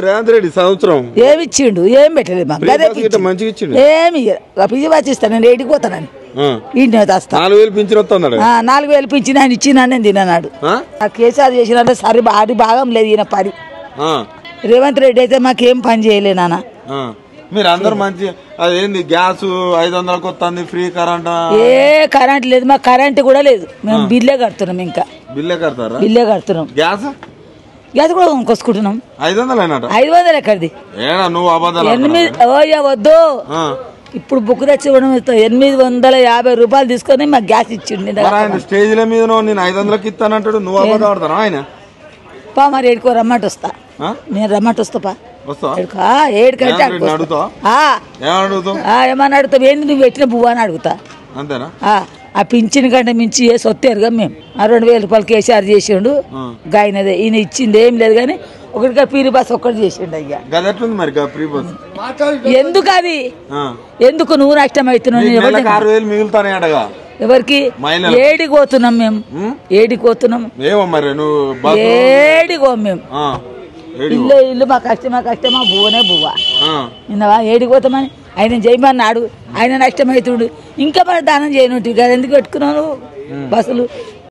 రేవంత్ రెడ్డి సంవత్సరం ఏమి ఇచ్చిండు ఏం పెట్టలేదు మాకు మంచిగా ఇచ్చిండు ఏమి పిజి వచ్చిస్తాను నేను రేటికి పోతానని ఇంటి వస్తా 4000 పింఛన్ వస్తున్నాడు 4000 పింఛన్ ఆయన ఇచ్చిన నేను తిన్నాడు కేసీఆర్ చేసిన సరి అది భాగం లేదు ఈయన పని రేవంత్ రెడ్డి అయితే మాకేం పని చేయలే నాన్న మీరు అందరు మంచి అదేంది గ్యాస్ 500కి వస్తుంది ఫ్రీ కరెంట్ ఏ కరెంట్ లేదు మాకు కరెంట్ కూడా లేదు మేము బిల్లే కడుతున్నాం ఇంకా బిల్లే కడుతున్నాం గ్యాస్ కూడా కొనుక్కొచ్చుకుంటున్నాం 500 ఎక్కడిది నువ్వు 8 వద్దు ఇప్పుడు బుక్ తెచ్చి 850 రూపాయలు తీసుకొని మాకు గ్యాస్ ఇచ్చిండు స్టేజ్ల మీద నేను 500కి ఇస్తానంటాడు నువ్వు అబద్ధం ఆడతాను ఆయన పా మరి ఏడుకో రమ్మంట వస్తా నేను రమ్మంట వస్తా పా ఏమని అడుగుతావు ఏంది నువ్వు పెట్టిన బువ్వ అని అడుగుతా అంతేనా ఆ పింఛన్ కంటే మించి ఏ సొత్తేరుగా మేము 2000 రూపాయలు కేసీఆర్ చేసిండు గాయనదే ఈయన ఇచ్చింది ఏం లేదు కానీ ఒకటిగా పీరి బస్ ఒక్కటి చేసిండు అయ్యా ఎందుకు అది ఎందుకు నువ్వు నష్టం అవుతున్నావు ఎవరికి ఏడికి పోతున్నాం మేము ఏడికి పోతున్నాం ఏడికో మేము ఇల్లు మా కష్టమా బువ్వనే బువ్వ విన్నావా ఏడికి పోతామని ఆయన చేయమన్నాడు ఆయన నష్టమవుతుడు ఇంకా మన దానం చేయనుంటి కదా ఎందుకు పెట్టుకున్నావు బస్సులు